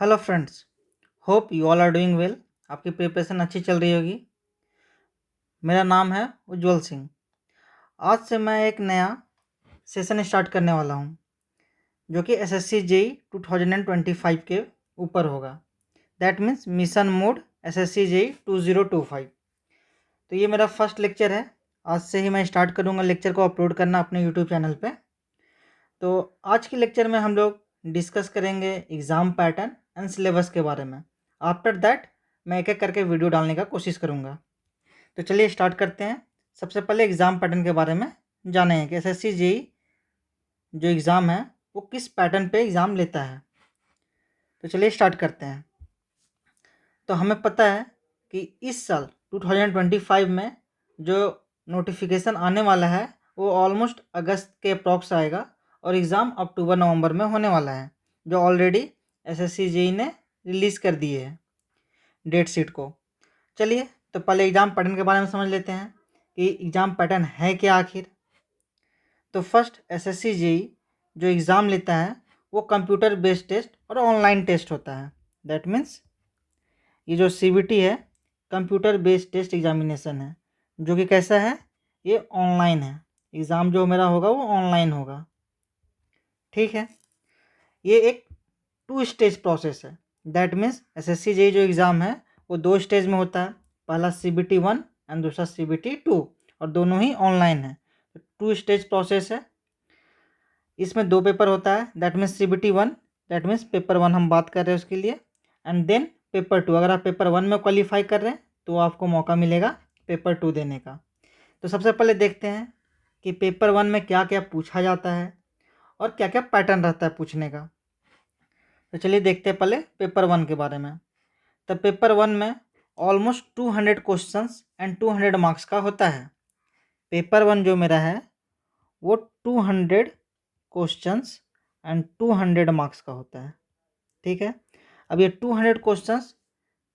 Hello friends, hope you all are doing well. आपकी preparation अच्छी चल रही होगी। मेरा नाम है उज्जवल सिंह। आज से मैं एक नया सेशन स्टार्ट करने वाला हूं, जो कि एसएससी जेई 2025 के ऊपर होगा। That means mission mode SSC JE 2025। तो ये मेरा फर्स्ट लेक्चर है। आज से ही मैं स्टार्ट करूंगा लेक्चर को अपलोड करना अपने यूट्यूब चैनल पे। तो आज के लेक्चर में हम लोग डिस्कस करेंगे एग्ज़ाम पैटर्न एंड सिलेबस के बारे में। आफ्टर दैट मैं एक एक करके वीडियो डालने का कोशिश करूँगा। तो चलिए स्टार्ट करते हैं। सबसे पहले एग्ज़ाम पैटर्न के बारे में जाने कि एसएससी जेई जो एग्ज़ाम है वो किस पैटर्न पे एग्ज़ाम लेता है। तो चलिए स्टार्ट करते हैं। तो हमें पता है कि इस साल 2025 में जो नोटिफिकेशन आने वाला है वो ऑलमोस्ट अगस्त के अप्रॉक्स आएगा और एग्ज़ाम अक्टूबर नवंबर में होने वाला है, जो ऑलरेडी एसएससी जेई ने रिलीज़ कर दिए है डेट शीट को। चलिए तो पहले एग्ज़ाम पैटर्न के बारे में समझ लेते हैं कि एग्ज़ाम पैटर्न है क्या आखिर। तो फर्स्ट एसएससी जेई जो एग्ज़ाम लेता है वो कंप्यूटर बेस्ड टेस्ट और ऑनलाइन टेस्ट होता है। दैट मीन्स ये जो सीबीटी है कंप्यूटर बेस्ड टेस्ट एग्जामिनेशन है, जो कि कैसा है, ये ऑनलाइन है। एग्ज़ाम जो मेरा होगा वो ऑनलाइन होगा। ठीक है, ये एक 2 स्टेज प्रोसेस है। दैट मीन्स एसएससी जेई जो एग्ज़ाम है वो 2 स्टेज में होता है। पहला सीबीटी 1 एंड दूसरा सीबीटी 2, और दोनों ही ऑनलाइन है। तो 2 स्टेज प्रोसेस है। इसमें 2 पेपर होता है। That means CBT 1, that means paper 1 हम बात कर रहे हैं उसके लिए, एंड देन पेपर 2। अगर आप पेपर 1 में क्वालिफाई कर रहे हैं तो आपको मौका मिलेगा पेपर 2 देने का। तो सबसे पहले देखते हैं कि पेपर 1 में क्या क्या पूछा जाता है और क्या क्या पैटर्न रहता है पूछने का। तो चलिए देखते हैं पहले पेपर 1 के बारे में। तो पेपर 1 में ऑलमोस्ट 200 क्वेश्चंस एंड 200 मार्क्स का होता है। पेपर 1 जो मेरा है वो 200 क्वेश्चंस एंड 200 मार्क्स का होता है। ठीक है, अब ये 200 क्वेश्चंस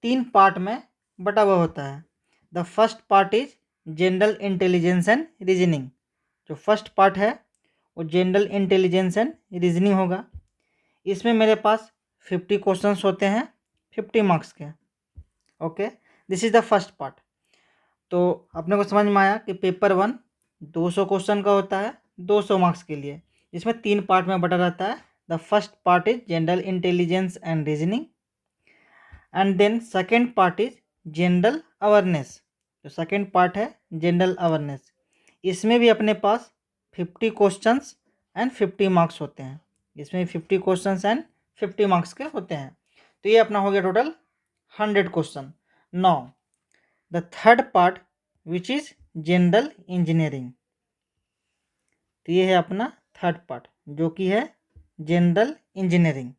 3 पार्ट में बटा हुआ होता है। The first part is general intelligence and reasoning. जो फर्स्ट पार्ट है वो जनरल इंटेलिजेंस एंड रीजनिंग होगा। इसमें मेरे पास 50 क्वेश्चंस होते हैं 50 मार्क्स के। Okay, this is the first part. तो अपने को समझ में आया कि पेपर 1 200 क्वेश्चन का होता है 200 मार्क्स के लिए। इसमें 3 पार्ट में बटा रहता है। The first part is general intelligence and reasoning, and then second part is general awareness. जो सेकेंड पार्ट है जनरल अवेयरनेस, इसमें भी अपने पास 50 क्वेश्चंस एंड 50 मार्क्स होते हैं। इसमें 50 क्वेश्चंस एंड 50 मार्क्स के होते हैं। तो ये अपना हो गया total 100 question. Now the third part which is general engineering. तो ये है अपना थर्ड पार्ट जो कि है जनरल इंजीनियरिंग।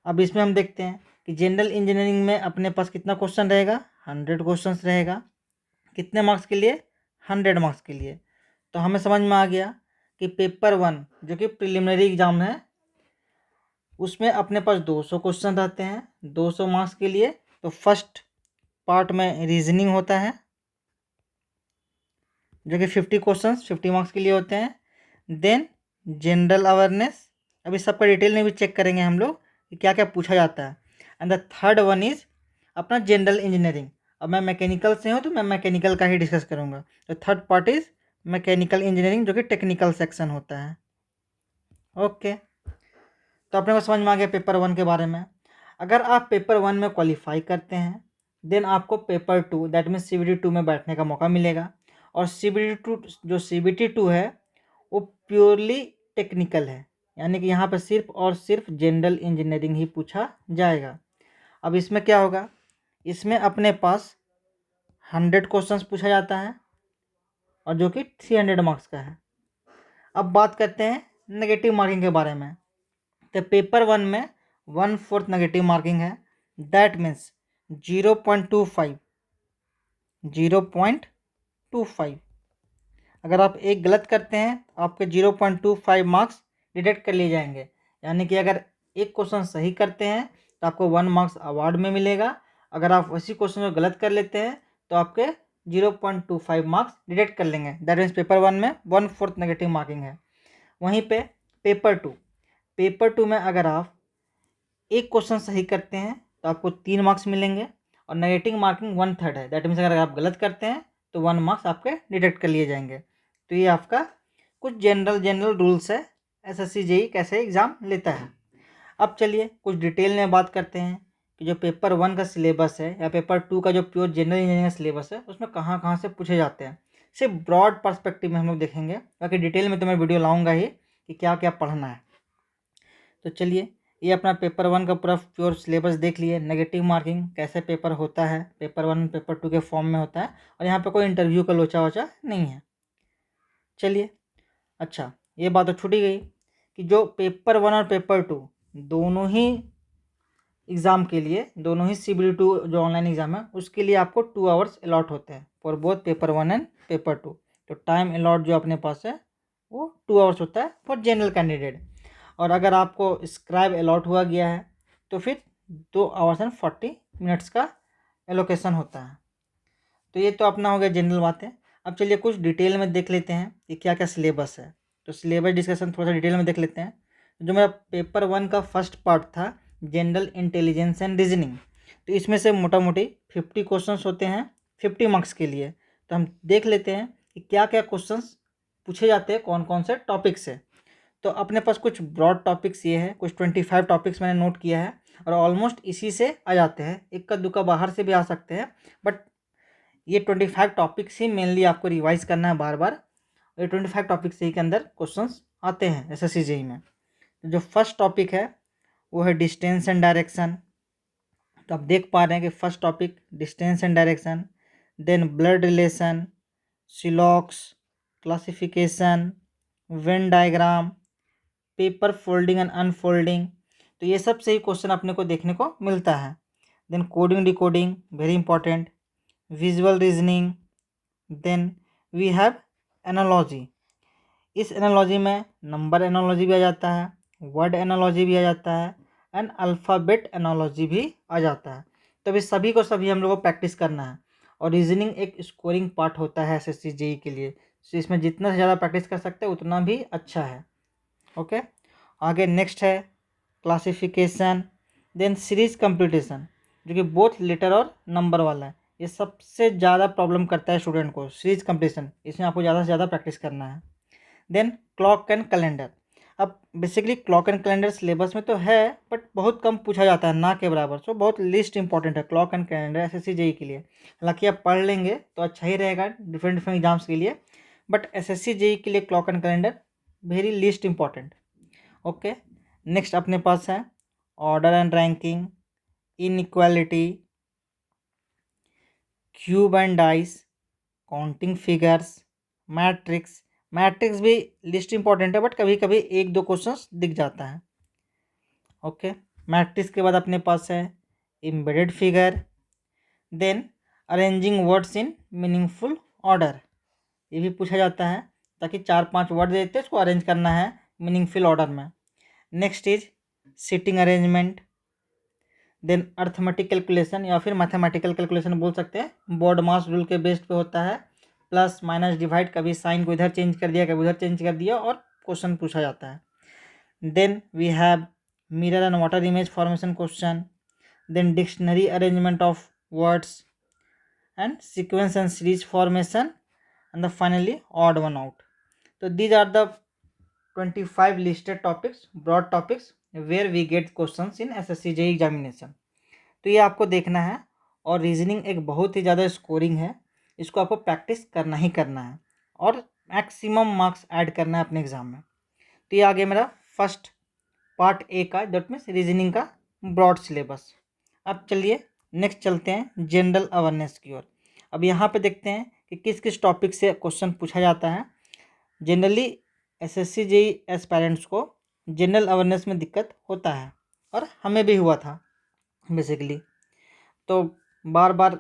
अब इसमें हम देखते हैं कि जनरल इंजीनियरिंग में अपने पास कितना क्वेश्चन रहेगा, 100 क्वेश्चंस रहेगा। कितने मार्क्स के लिए, 100 मार्क्स के लिए। तो हमें समझ में आ गया कि पेपर 1 जो कि प्रिलिमिनरी एग्जाम है उसमें अपने पास 200 क्वेश्चन रहते हैं 200 मार्क्स के लिए। तो फर्स्ट पार्ट में रीजनिंग होता है जो कि 50 क्वेश्चंस 50 मार्क्स के लिए होते हैं। देन जनरल अवेयरनेस, अभी सबका डिटेल में भी चेक करेंगे हम लोग कि क्या क्या पूछा जाता है। And the third one is अपना जनरल इंजीनियरिंग। अब मैं मैकेनिकल से हूँ तो मैं मैकेनिकल का ही डिस्कस करूँगा। तो third part is mechanical engineering जो कि टेक्निकल सेक्शन होता है। ओके, तो अपने को समझ में आ गया पेपर 1 के बारे में। अगर आप पेपर 1 में क्वालिफाई करते हैं देन आपको पेपर 2 दैट मीन्स सीबीटी 2 में बैठने का मौका मिलेगा। और सीबीटी 2 जो सीबीटी 2 है वो प्योरली टेक्निकल है, यानी कि यहाँ पर सिर्फ और सिर्फ जनरल इंजीनियरिंग ही पूछा जाएगा। अब इसमें क्या होगा, इसमें अपने पास 100 क्वेश्चंस पूछा जाता है और जो कि 300 मार्क्स का है। अब बात करते हैं नेगेटिव मार्किंग के बारे में। तो पेपर 1 में 1/4 नेगेटिव मार्किंग है। That means 0.25। अगर आप एक गलत करते हैं तो आपके 0.25 मार्क्स डिडक्ट कर लिए जाएंगे। यानी कि अगर एक क्वेश्चन सही करते हैं तो आपको 1 मार्क्स अवार्ड में मिलेगा। अगर आप वैसी क्वेश्चन को गलत कर लेते हैं तो आपके 0.25 मार्क्स डिडक्ट कर लेंगे। दैट मीन्स पेपर 1 में 1/4 नेगेटिव मार्किंग है। वहीं पे पेपर 2 में अगर आप एक क्वेश्चन सही करते हैं तो आपको 3 मार्क्स मिलेंगे और नेगेटिव मार्किंग 1/3 है। दैट मीन्स अगर आप गलत करते हैं तो 1 मार्क्स आपके डिडक्ट कर लिए जाएंगे। तो ये आपका कुछ जनरल रूल्स है एसएससी जेई कैसे एग्ज़ाम लेता है। अब चलिए कुछ डिटेल में बात करते हैं कि जो पेपर 1 का सिलेबस है या पेपर 2 का जो प्योर जनरल इंजीनियरिंग सिलेबस है उसमें कहाँ कहाँ से पूछे जाते हैं। सिर्फ ब्रॉड पर्सपेक्टिव में हम लोग देखेंगे, बाकी डिटेल में तो मैं वीडियो लाऊंगा ही कि क्या क्या पढ़ना है। तो चलिए ये अपना पेपर 1 का पूरा प्योर सिलेबस देख लिए। नेगेटिव मार्किंग कैसे पेपर होता है, पेपर 1 पेपर 2 के फॉर्म में होता है और यहाँ पे कोई इंटरव्यू का लोचा वोचा नहीं है। चलिए अच्छा, ये बात तो छूट ही गई कि जो पेपर 1 और पेपर 2 दोनों ही एग्ज़ाम के लिए, दोनों ही CBD2 जो ऑनलाइन एग्ज़ाम है उसके लिए आपको 2 आवर्स अलॉट होते हैं for both paper 1 and paper 2। तो टाइम अलॉट जो अपने पास है वो 2 आवर्स होता है फॉर जनरल कैंडिडेट। और अगर आपको स्क्राइब अलॉट हुआ गया है तो फिर 2 आवर्स एंड 40 मिनट्स का एलोकेशन होता है। तो ये तो अपना हो गया जनरल बातें। अब चलिए कुछ डिटेल में देख लेते हैं कि क्या क्या सिलेबस है। तो सिलेबस डिस्कशन थोड़ा सा डिटेल में देख लेते हैं। जो मेरा पेपर 1 का फर्स्ट पार्ट था जनरल इंटेलिजेंस एंड रीजनिंग, तो इसमें से मोटा मोटी 50 क्वेश्चंस होते हैं 50 मार्क्स के लिए। तो हम देख लेते हैं कि क्या क्या क्वेश्चंस पूछे जाते हैं कौन कौन से टॉपिक से। तो अपने पास कुछ ब्रॉड टॉपिक्स ये है, कुछ 25 टॉपिक्स मैंने नोट किया है और ऑलमोस्ट इसी से आ जाते हैं, इक्का दुक्का बाहर से भी आ सकते हैं, बट ये 25 टॉपिक्स ही मेनली आपको रिवाइज करना है बार बार। ये 25 टॉपिक्स ही के अंदर क्वेश्चंस आते हैं एसएससी जेईई में। तो जो फर्स्ट टॉपिक है वो है डिस्टेंस एंड डायरेक्शन। तो आप देख पा रहे हैं कि first topic distance and direction, then blood relation, syllogism, classification, Venn diagram, paper folding and unfolding. तो ये सब से ही क्वेश्चन अपने को देखने को मिलता है। Then coding decoding very important, visual reasoning, then we have analogy. इस एनालॉजी में नंबर एनालॉजी भी आ जाता है, वर्ड एनालॉजी भी आ जाता है एंड अल्फ़ाबेट एनालॉजी भी आ जाता है। तो अभी सभी को सभी हम लोग को प्रैक्टिस करना है और रीजनिंग एक स्कोरिंग पार्ट होता है एसएससी जेईई के लिए। तो इसमें जितना ज़्यादा प्रैक्टिस कर सकते हैं उतना भी अच्छा है। ओके, आगे नेक्स्ट है क्लासिफिकेशन, देन सीरीज कंप्यूटेशन जो कि बोथ लेटर और नंबर वाला है। ये सबसे ज़्यादा प्रॉब्लम करता है स्टूडेंट को, सीरीज कंप्यूटेशन, इसमें आपको ज़्यादा से ज़्यादा प्रैक्टिस करना है। Then clock and calendar. अब basically clock and calendar syllabus में तो है बट बहुत कम पूछा जाता है, ना के बराबर, सो बहुत लिस्ट इंपॉर्टेंट है clock and calendar SSC JEE के लिए। हालांकि आप पढ़ लेंगे तो अच्छा ही रहेगा डिफरेंट डिफरेंट एग्जाम्स के लिए, बट एसएससी जेईई के लिए clock and calendar very list important. Okay, next अपने पास है order and ranking, inequality, cube and dice, counting figures, matrix. Matrix भी लिस्ट इंपॉर्टेंट है बट कभी कभी एक दो क्वेश्चंस दिख जाता है। ओके, मैट्रिक्स के बाद अपने पास है embedded figure, then arranging words in meaningful order. ये भी पूछा जाता है ताकि 4-5 वर्ड देते हैं, इसको अरेंज करना है मीनिंगफुल ऑर्डर में। Next is sitting arrangement, then arithmetic calculation या फिर मैथमेटिकल कैलकुलेशन बोल सकते हैं, बोर्ड मास रूल के बेस्ड पे होता है, प्लस माइनस डिवाइड, कभी साइन को इधर चेंज कर दिया कभी उधर चेंज कर दिया और क्वेश्चन पूछा जाता है। Then we have mirror and water image formation question, then dictionary arrangement of words and sequence and series formation and the finally odd one out. तो these are the 25 listed topics, broad topics where we get questions in SSC JEE examination. तो ये आपको देखना है और reasoning एक बहुत ही ज़्यादा स्कोरिंग है, इसको आपको प्रैक्टिस करना ही करना है और मैक्सिमम मार्क्स ऐड करना है अपने एग्ज़ाम में। तो ये आ गया मेरा फर्स्ट पार्ट ए का, दैट मीन्स रीजनिंग का ब्रॉड सिलेबस। अब चलिए नेक्स्ट चलते हैं जनरल अवेयरनेस की ओर। अब यहाँ पे देखते हैं कि किस किस टॉपिक से क्वेश्चन पूछा जाता है। जनरली एसएससी जेईई एस्पायरेंट्स को जनरल अवेयरनेस में दिक्कत होता है और हमें भी हुआ था बेसिकली। तो बार बार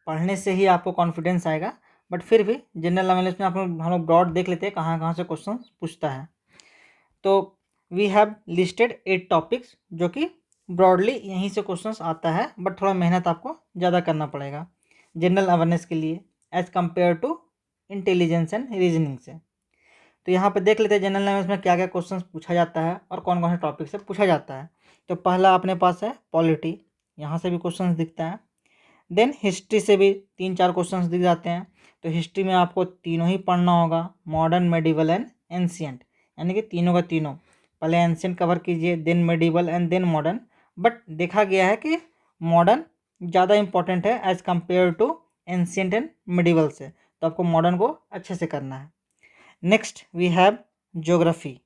पढ़ने से ही आपको कॉन्फिडेंस आएगा, बट फिर भी जनरल अवेयरनेस में हम लोग ब्रॉड देख लेते हैं कहाँ कहाँ से क्वेश्चन पूछता है। तो वी हैव लिस्टेड 8 टॉपिक्स जो कि ब्रॉडली यहीं से क्वेश्चंस आता है, बट थोड़ा मेहनत आपको ज़्यादा करना पड़ेगा जनरल अवेयरनेस के लिए as compare to intelligence and reasoning से। तो यहाँ पे देख लेते हैं जनरल अवेयरनेस में क्या क्या क्वेश्चंस पूछा जाता है और कौन कौन से टॉपिक से पूछा जाता है। तो पहला अपने पास है पॉलिटी, यहाँ से भी क्वेश्चंस दिखता है। देन हिस्ट्री से भी 3-4 क्वेश्चंस दिख जाते हैं। तो हिस्ट्री में आपको तीनों ही पढ़ना होगा, मॉडर्न, मेडिवल एंड एंशियंट, यानी कि तीनों का तीनों। पहले एंशियंट कवर कीजिए, then medieval and then modern. But देखा गया है कि मॉडर्न ज़्यादा इंपॉर्टेंट है as compare to ancient and medieval से, तो आपको मॉडर्न को अच्छे से करना है। Next we have geography.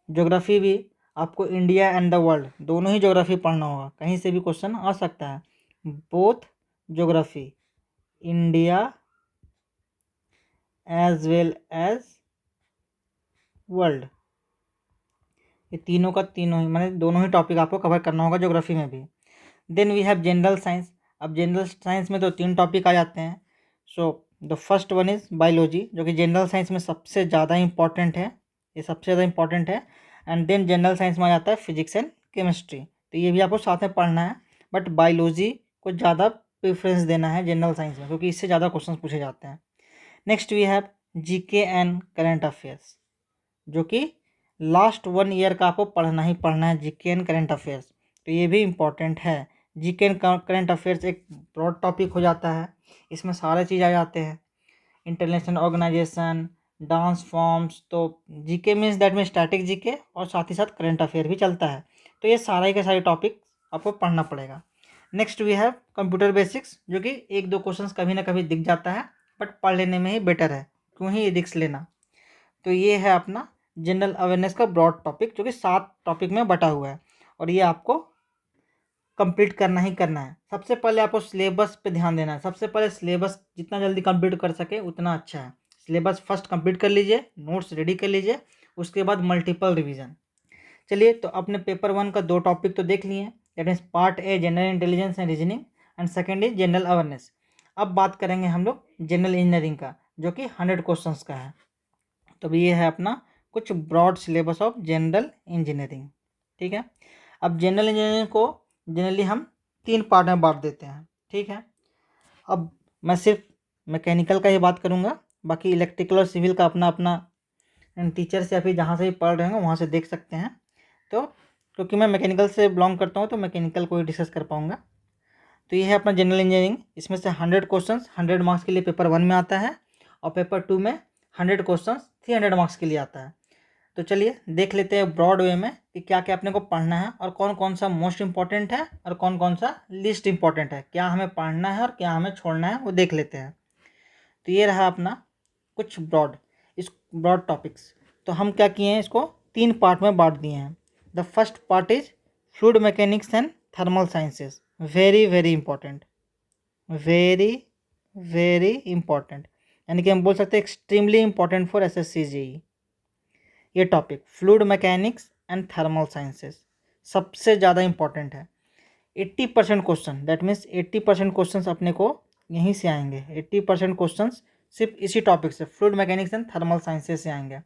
Geography भी आपको इंडिया एंड द वर्ल्ड दोनों ही ज्योग्राफी पढ़ना होगा, कहीं से भी क्वेश्चन आ सकता है। Both geography, India as well as world, ये तीनों का तीनों ही मतलब दोनों ही टॉपिक आपको कवर करना होगा ज्योग्राफी में भी। Then we have general science. अब जनरल साइंस में तो 3 टॉपिक आ जाते हैं। So the first one is biology, जो कि जनरल साइंस में सबसे ज़्यादा इंपॉर्टेंट है, ये सबसे ज़्यादा इंपॉर्टेंट है। एंड देन जनरल साइंस में आ जाता है फिजिक्स एंड केमिस्ट्री, तो ये भी आपको साथ में पढ़ना है। बट बायोलॉजी को ज़्यादा प्रेफरेंस देना है जनरल साइंस में, क्योंकि इससे ज़्यादा क्वेश्चन पूछे जाते हैं। Next we have GK and current affairs, जो कि लास्ट 1 ईयर का आपको पढ़ना ही पढ़ना है, जीके एंड करंट अफेयर्स, तो ये भी इम्पॉर्टेंट है। जीके एंड करंट अफेयर्स एक ब्रॉड टॉपिक हो जाता है, इसमें सारे चीज़ आ जाते हैं, इंटरनेशनल ऑर्गेनाइजेशन, डांस फॉर्म्स। तो जीके मीन्स दैट में स्टैटिक जीके और साथ ही साथ करंट अफेयर भी चलता है, तो ये सारे के सारे टॉपिक आपको पढ़ना पड़ेगा। Next we have computer basics, जो कि 1-2 क्वेश्चंस कभी ना कभी दिख जाता है, बट पढ़ लेने में ही बेटर है, क्यों ही रिस्क लेना। तो ये है अपना जनरल अवेयरनेस का ब्रॉड टॉपिक, जो कि 7 टॉपिक में बटा हुआ है, और ये आपको कंप्लीट करना ही करना है। सबसे पहले आपको सिलेबस पे ध्यान देना है। सबसे पहले सिलेबस जितना जल्दी कंप्लीट कर सके उतना अच्छा है। सिलेबस फर्स्ट कंप्लीट कर लीजिए, नोट्स रेडी कर लीजिए, उसके बाद मल्टीपल रिवीजन। चलिए, तो अपने पेपर 1 का 2 टॉपिक तो देख लिए, that means part a general intelligence and reasoning and second is general awareness. अब बात करेंगे हम लोग जनरल इंजीनियरिंग का, जो कि 100 क्वेश्चंस का है। तो ये है अपना कुछ broad syllabus of general engineering, ठीक है। अब जनरल इंजीनियरिंग को जनरली हम 3 पार्ट में बांट देते हैं, ठीक है। अब मैं सिर्फ मैकेनिकल का ही बात करूँगा, बाकी इलेक्ट्रिकल और सिविल का अपना अपना टीचर से या फिर जहाँ से भी पढ़ रहे हैं वहाँ से देख सकते हैं। तो क्योंकि मैं मैकेनिकल से बिलोंग करता हूँ, तो मैकेनिकल को ही डिस्कस कर पाऊँगा। तो ये है अपना जनरल इंजीनियरिंग। इसमें से 100 क्वेश्चन 100 मार्क्स के लिए पेपर 1 में आता है, और पेपर 2 में 100 क्वेश्चन 300 मार्क्स के लिए आता है। तो चलिए देख लेते हैं ब्रॉड वे में कि क्या क्या अपने को पढ़ना है, और कौन कौन सा मोस्ट इंपॉर्टेंट है और कौन कौन सा लीस्ट इंपॉर्टेंट है, क्या हमें पढ़ना है और क्या हमें छोड़ना है, वो देख लेते हैं। तो ये रहा अपना कुछ इस ब्रॉड टॉपिक्स। तो हम क्या किए हैं, इसको 3 पार्ट में बांट दिए हैं। The first part is fluid mechanics and thermal sciences, very very important, very very important, यानी कि हम बोल सकते हैं extremely important for SSC JEE। ये topic fluid mechanics and thermal sciences सबसे ज़्यादा इंपॉर्टेंट है। 80% क्वेश्चन, दैट मीन्स 80% क्वेश्चन अपने को यहीं से आएंगे। 80% क्वेश्चन सिर्फ इसी टॉपिक से, fluid mechanics and thermal sciences से आएंगे।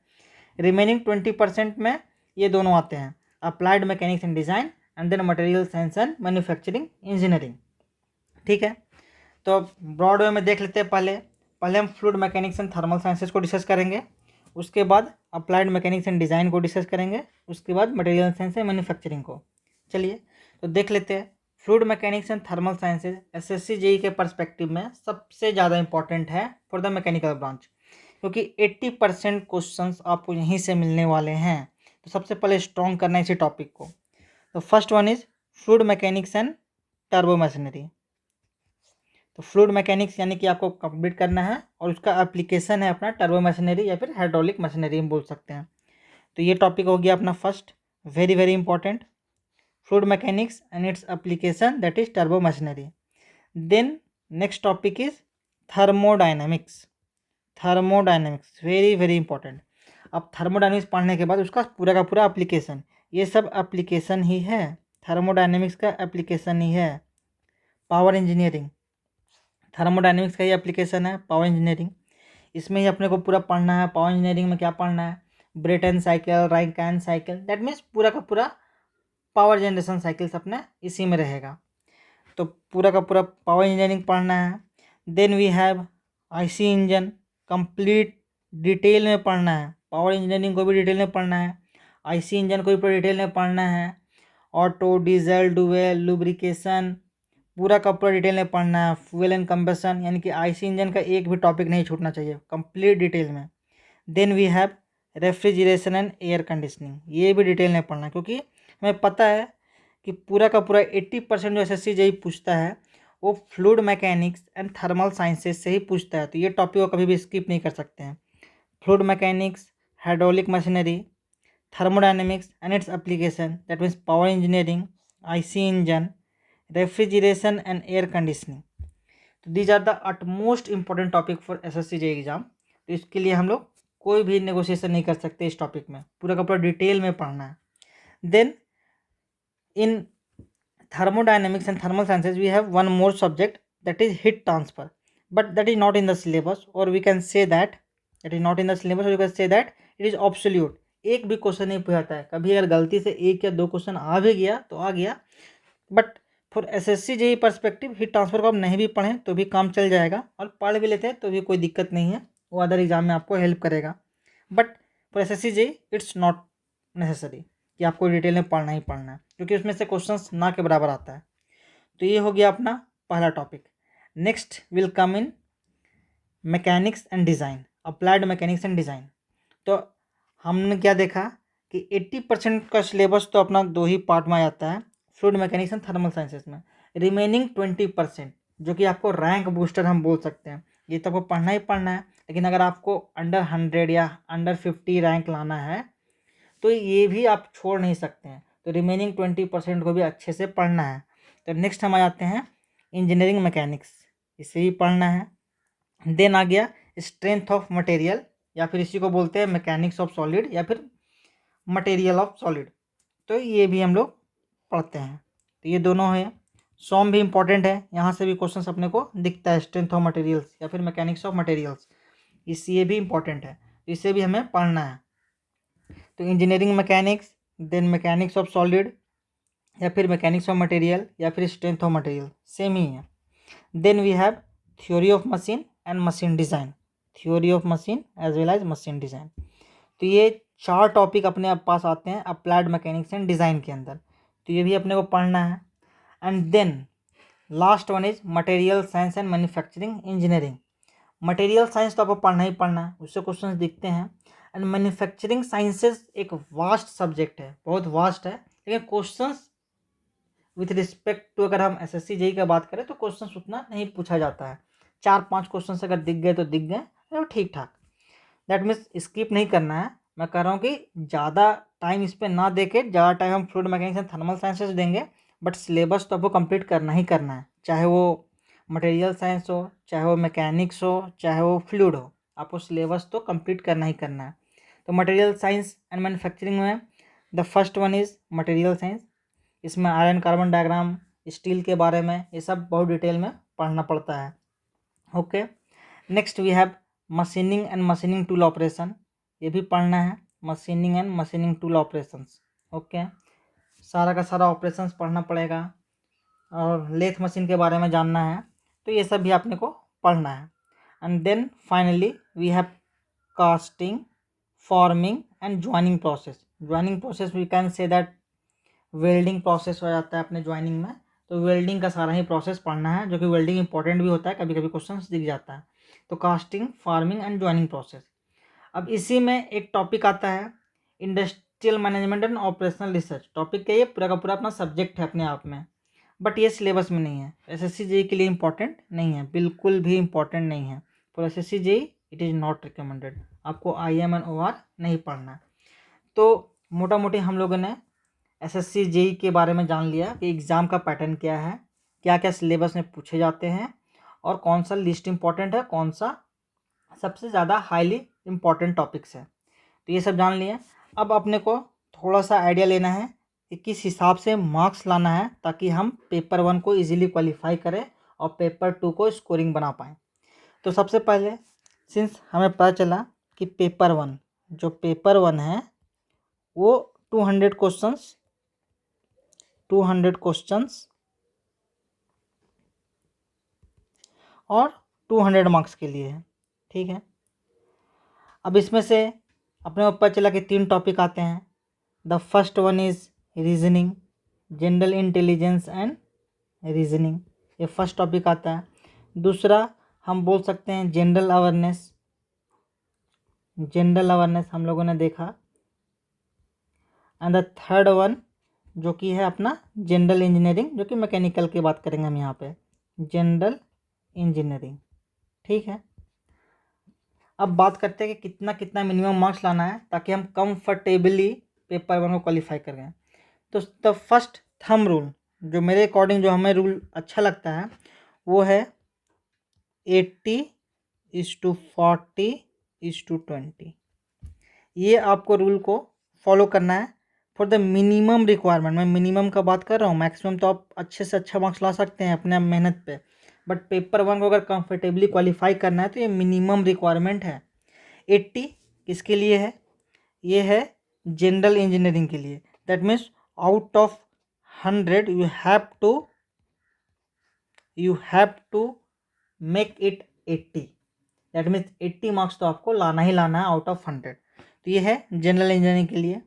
रिमेनिंग 20% में ये दोनों आते हैं, applied mechanics and design and then material science and manufacturing engineering, ठीक है। तो ब्रॉड वे में देख लेते हैं। पहले हम fluid mechanics and thermal sciences को डिस्कस करेंगे, उसके बाद अप्लाइड मैकेनिक्स एंड डिज़ाइन को डिस्कस करेंगे, उसके बाद मटेरियल साइंस एंड मैन्युफैक्चरिंग को। चलिए तो देख लेते हैं। Fluid mechanics and thermal sciences SSC JEE के पर्सपेक्टिव में सबसे ज़्यादा इंपॉर्टेंट है फॉर द मैकेनिकल ब्रांच, क्योंकि 80% क्वेश्चंस आपको यहीं से मिलने वाले हैं। तो सबसे पहले स्ट्रॉन्ग करना है इसी टॉपिक को। तो first one is fluid mechanics and turbo machinery. तो फ्लूइड मैकेनिक्स यानी कि आपको कंप्लीट करना है, और उसका एप्लीकेशन है अपना टर्बो मशीनरी या फिर हाइड्रोलिक मशीनरी हम बोल सकते हैं। तो ये टॉपिक हो गया अपना first, very very important, fluid mechanics and its application that is turbo machinery. Then next topic is thermodynamics. Thermodynamics very very important. अब थर्मोडायनेमिक्स पढ़ने के बाद उसका पूरा का पूरा एप्लीकेशन, ये सब एप्लीकेशन ही है, थर्मोडायनेमिक्स का एप्लीकेशन ही है। पावर इंजीनियरिंग, थर्मोडायनेमिक्स का ही एप्लीकेशन है पावर इंजीनियरिंग, इसमें ही अपने को पूरा पढ़ना है। पावर इंजीनियरिंग में क्या पढ़ना है, Brayton cycle, Rankine cycle, that means पूरा का पूरा पावर जनरेशन साइकिल्स अपने इसी में रहेगा। तो पूरा का पूरा पावर इंजीनियरिंग पढ़ना है। Then we have IC engine, complete detail में पढ़ना है। पावर इंजीनियरिंग को भी डिटेल में पढ़ना है, IC इंजन को भी पूरा डिटेल में पढ़ना है, ऑटो, डीजल, डुएल, लुब्रिकेशन, पूरा का पूरा डिटेल में पढ़ना है। फ्यूल एंड कंबशन यानी कि आईसी इंजन का एक भी टॉपिक नहीं छूटना चाहिए, कंप्लीट डिटेल में। Then we have refrigeration and air conditioning, ये भी डिटेल में पढ़ना है, क्योंकि हमें पता है कि पूरा का पूरा 80% जो एसएससी जेई पूछता है वो fluid mechanics and thermal sciences से ही पूछता है, तो ये टॉपिक को कभी भी स्किप नहीं कर सकते हैं। Fluid mechanics, hydraulic machinery, thermodynamics and its application, that means power engineering, IC engine, refrigeration and air conditioning. तो these are the utmost important topic for SSC JEE exam. तो इसके लिए हम लोग कोई भी नेगोशिएशन नहीं कर सकते, इस टॉपिक में पूरा का पूरा डिटेल में पढ़ना है। Then in thermodynamics and thermal sciences we have one more subject, that is heat transfer, but that is not in the syllabus, or we can say that it is not in the syllabus, or you can say that it is absolute। एक भी question नहीं पूछाता है, कभी अगर गलती से एक या दो क्वेश्चन आ भी गया तो आ गया, but for SSC JE perspective heat transfer को आप नहीं भी पढ़ें तो भी काम चल जाएगा, और पढ़ भी लेते हैं तो भी कोई दिक्कत नहीं है, वो अदर एग्जाम में आपको हेल्प करेगा। But for SSC JE it's not necessary कि आपको डिटेल में पढ़ना ही पढ़ना है, क्योंकि उसमें से क्वेश्चंस ना के बराबर आता है। तो ये हो गया अपना पहला topic. Next will come in mechanics and design, applied mechanics and design. तो हमने क्या देखा कि 80% का सिलेबस तो अपना दो ही पार्ट में आ जाता है, fluid mechanics and thermal sciences में। रिमेनिंग 20% जो कि आपको रैंक बूस्टर हम बोल सकते हैं, ये तो आपको पढ़ना ही पढ़ना है। लेकिन अगर आपको अंडर 100 या अंडर 50 रैंक लाना है तो ये भी आप छोड़ नहीं सकते हैं, तो रिमेनिंग 20% को भी अच्छे से पढ़ना है। तो नेक्स्ट हम आ जाते हैं इंजीनियरिंग मैकेनिक्स, इसे भी पढ़ना है। देन आ गया स्ट्रेंथ ऑफ मटेरियल, या फिर इसी को बोलते हैं मैकेनिक्स ऑफ सॉलिड या फिर मटेरियल ऑफ सॉलिड, तो ये भी हम लोग पढ़ते हैं। तो ये दोनों है। सॉम भी इम्पॉर्टेंट है, यहाँ से भी क्वेश्चन अपने को दिखता है, स्ट्रेंथ ऑफ मटेरियल्स या फिर मैकेनिक्स ऑफ मटेरियल्स, ये भी इम्पॉर्टेंट है, इसे भी हमें पढ़ना है। तो engineering mechanics, then mechanics of solid या फिर मैकेनिक्स ऑफ मटेरियल या फिर स्ट्रेंथ ऑफ मटेरियल, सेम ही है। Then we have theory of machine and machine design, theory of machine as well as machine design. तो ये 4 टॉपिक अपने आप पास आते हैं अप्लाइड मैकेनिक्स एंड डिज़ाइन के अंदर, तो ये भी अपने को पढ़ना है। And then last one is material science and manufacturing engineering. Material science तो आपको पढ़ना ही पढ़ना है, उससे क्वेश्चन दिखते हैं। एंड मैन्युफैक्चरिंग साइंसेज एक वास्ट सब्जेक्ट है, बहुत वास्ट है, लेकिन क्वेश्चंस विथ रिस्पेक्ट टू अगर हम एसएससी जेई की बात करें तो क्वेश्चंस उतना नहीं पूछा जाता है। 4-5 क्वेश्चन अगर दिख गए तो दिख गए, तो ठीक ठाक। दैट मीन्स स्किप नहीं करना है। मैं कह रहा हूँ कि ज़्यादा टाइम इस पर ना दे के, ज़्यादा टाइम हम fluid mechanics and thermal sciences देंगे, बट सिलेबस तो आपको कंप्लीट करना ही करना है, चाहे वो मटेरियल साइंस हो, चाहे वो मैकेनिक्स हो, चाहे वो फ्लूइड हो, आपको सिलेबस तो कंप्लीट करना ही करना है। तो मटेरियल साइंस एंड मैन्युफैक्चरिंग में the first one is material science, इसमें आयरन कार्बन डायग्राम, स्टील के बारे में, ये सब बहुत डिटेल में पढ़ना पड़ता है। Okay, next we have machining and machining tool operation, ये भी पढ़ना है, machining and machining tool operations. Okay, सारा का सारा ऑपरेशंस पढ़ना पड़ेगा, और लेथ मशीन के बारे में जानना है, तो ये सब भी आपने को पढ़ना है। And then finally we have casting, forming and joining process. Joining process we can say that welding process हो जाता है अपने ज्वाइनिंग में, तो वेल्डिंग का सारा ही प्रोसेस पढ़ना है, जो कि वेल्डिंग इंपॉर्टेंट भी होता है, कभी कभी क्वेश्चन दिख जाता है। तो casting, farming and joining process. अब इसी में एक टॉपिक आता है industrial management and operational research. Topic क्या, ये पूरा का पूरा अपना सब्जेक्ट है अपने आप में, बट ये सिलेबस में नहीं है, एसएससी जेई के लिए इंपॉर्टेंट नहीं है, बिल्कुल भी इंपॉर्टेंट नहीं है। For SSC JE it is not recommended, आपको IM एंड OR नहीं पढ़ना है। तो मोटा मोटी हम लोगों ने एसएससी जेई के बारे में जान लिया कि एग्ज़ाम का पैटर्न क्या है, क्या क्या सिलेबस में पूछे जाते हैं, और कौन सा लिस्ट इंपॉर्टेंट है, कौन सा सबसे ज़्यादा हाईली इम्पॉर्टेंट टॉपिक्स है, तो ये सब जान लिए। अब अपने को थोड़ा सा आइडिया लेना है कि किस हिसाब से मार्क्स लाना है, ताकि हम पेपर 1 को इजीली क्वालिफाई करें और पेपर 2 को स्कोरिंग बना पाएँ। तो सबसे पहले सिंस हमें पता चला कि पेपर 1 है वो 200 क्वेश्चंस और 200 मार्क्स के लिए है, ठीक है। अब इसमें से अपने को पता चला कि 3 टॉपिक आते हैं। The first one is reasoning, general intelligence and reasoning, ये फर्स्ट टॉपिक आता है। दूसरा हम बोल सकते हैं जनरल अवेयरनेस। जनरल अवेयरनेस हम लोगों ने देखा। एंड द थर्ड वन जो कि है अपना जनरल इंजीनियरिंग, जो कि मैकेनिकल की बात करेंगे हम यहाँ पे, जनरल इंजीनियरिंग। ठीक है, अब बात करते हैं कि कितना कितना मिनिमम मार्क्स लाना है ताकि हम कंफर्टेबली पेपर 1 को क्वालिफाई कर गए। तो द फर्स्ट थंब रूल जो मेरे अकॉर्डिंग जो हमें रूल अच्छा लगता है वो है 80:40:20। ये आपको रूल को फॉलो करना है फॉर द मिनिमम रिक्वायरमेंट। मैं मिनिमम का बात कर रहा हूँ, मैक्सिमम तो आप अच्छे से अच्छा मार्क्स ला सकते हैं अपने मेहनत पे, बट पेपर 1 को अगर कंफर्टेबली क्वालिफाई करना है तो ये मिनिमम रिक्वायरमेंट है। 80 किसके लिए है? ये है जनरल इंजीनियरिंग के लिए। That means out of 100 you have to make it 80। That means 80 marks तो आपको लाना ही लाना है आउट ऑफ 100। तो ये है जनरल इंजीनियरिंग के लिए।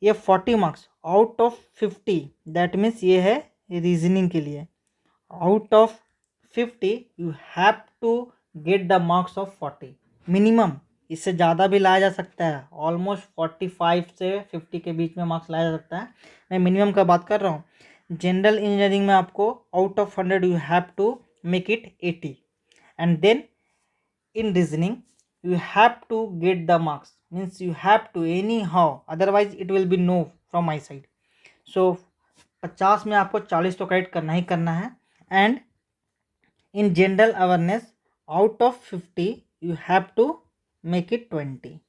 ये 40 marks out of 50, that means ये है रीजनिंग के लिए। Out of 50 you have to get the marks of 40 minimum. इससे ज़्यादा भी लाया जा सकता है, ऑलमोस्ट 45 से 50 के बीच में मार्क्स लाया जा सकता है। मैं मिनिमम का बात कर रहा हूँ। जनरल इंजीनियरिंग में आपको out of 100 you have to make it 80। And then in reasoning you have to get the marks, means you have to anyhow, otherwise it will be no from my side। so 50 में आपको 40 तो correct करना ही करना है। And in general awareness out of 50 you have to make it 20।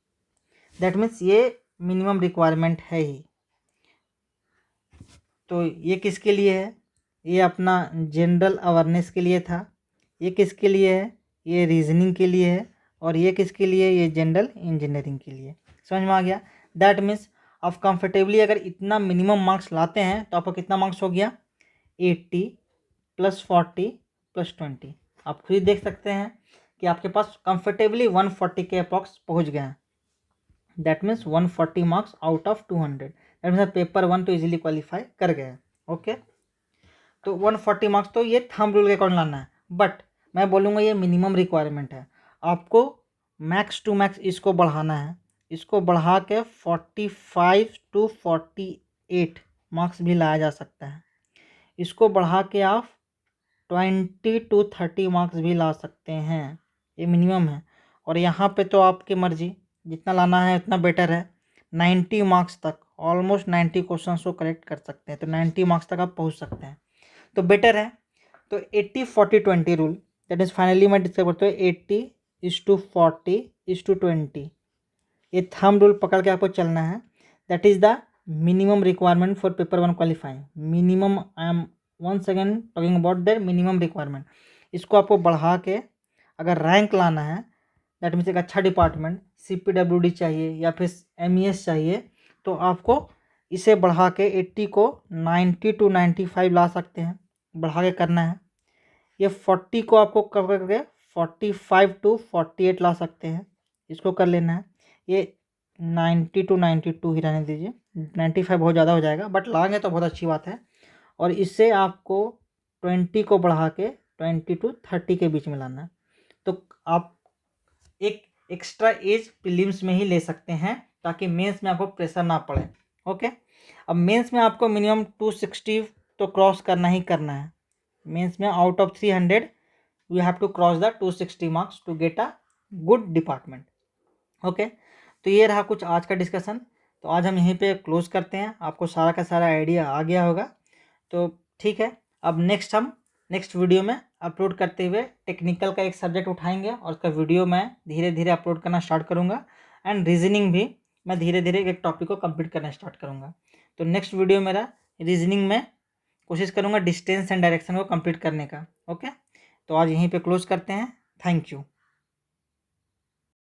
That means ये minimum requirement है ही। तो ये किसके लिए है? ये अपना जनरल अवेयरनेस के लिए था। ये किसके लिए है? ये रीजनिंग के लिए है। और ये किसके लिए? ये जनरल इंजीनियरिंग के लिए। समझ में आ गया? दैट मीन्स आप कंफर्टेबली अगर इतना मिनिमम मार्क्स लाते हैं तो आपका कितना मार्क्स हो गया? 80 + 40 + 20। आप खुद देख सकते हैं कि आपके पास कंफर्टेबली 140 के अप्रॉक्स पहुंच गए हैं। That means 140 marks out of 200। That means paper 1 तो इजीली क्वालिफाई कर गए। ओके, तो 140 मार्क्स तो ये थंब रूल के अकॉर्डिंग लाना है, बट मैं बोलूँगा ये मिनिमम रिक्वायरमेंट है। आपको मैक्स टू मैक्स इसको बढ़ाना है। इसको बढ़ा के 45 to 48 मार्क्स भी लाया जा सकता है। इसको बढ़ा के आप 20 to 30 मार्क्स भी ला सकते हैं। ये मिनिमम है। और यहाँ पे तो आपकी मर्जी, जितना लाना है उतना बेटर है। 90 मार्क्स तक, ऑलमोस्ट 90 क्वेश्चंस को करेक्ट कर सकते हैं, तो 90 मार्क्स तक आप पहुँच सकते हैं, तो बेटर है। तो 80-40-20 रूल, दैट इज़ फाइनली मैं डिस्कस करता हूँ 80:40:20। ये थंब रूल पकड़ के आपको चलना है। That is the minimum requirement for paper 1 qualifying. Minimum, I am once again talking about that minimum requirement. इसको आपको बढ़ा के अगर रैंक लाना है, दैट मीन्स एक अच्छा डिपार्टमेंट CPWD चाहिए या फिर MES चाहिए, तो आपको इसे बढ़ा के 80 को 90 to 95 ला सकते हैं, बढ़ा के करना है। ये 40 को आपको कर करके 45 to 48 ला सकते हैं, इसको कर लेना है। ये 90 to 92 ही रहने दीजिए, 95 बहुत ज़्यादा हो जाएगा, बट लाएंगे तो बहुत अच्छी बात है। और इससे आपको 20 को बढ़ा के 20 to 30 के बीच में लाना है। तो आप एक एक्स्ट्रा एज प्रीलिम्स में ही ले सकते हैं ताकि मेंस में आपको प्रेशर ना पड़े। ओके, अब मेंस में आपको मिनिमम 260 तो क्रॉस करना ही करना है। मेंस में out of 300 you have to cross the 260 marks to get a good department. Okay, तो ये रहा कुछ आज का डिस्कशन। तो आज हम यहीं पे क्लोज करते हैं। आपको सारा का सारा आइडिया आ गया होगा, तो ठीक है। अब नेक्स्ट वीडियो में अपलोड करते हुए टेक्निकल का एक सब्जेक्ट उठाएंगे और उसका वीडियो मैं धीरे धीरे अपलोड करना स्टार्ट करूँगा। एंड रीजनिंग भी मैं धीरे धीरे एक टॉपिक को कंप्लीट करना स्टार्ट करूँगा। तो नेक्स्ट वीडियो मेरा रीजनिंग में कोशिश करूँगा डिस्टेंस एंड डायरेक्शन को कंप्लीट करने का। ओके, तो आज यहीं पे क्लोज करते हैं। Thank you.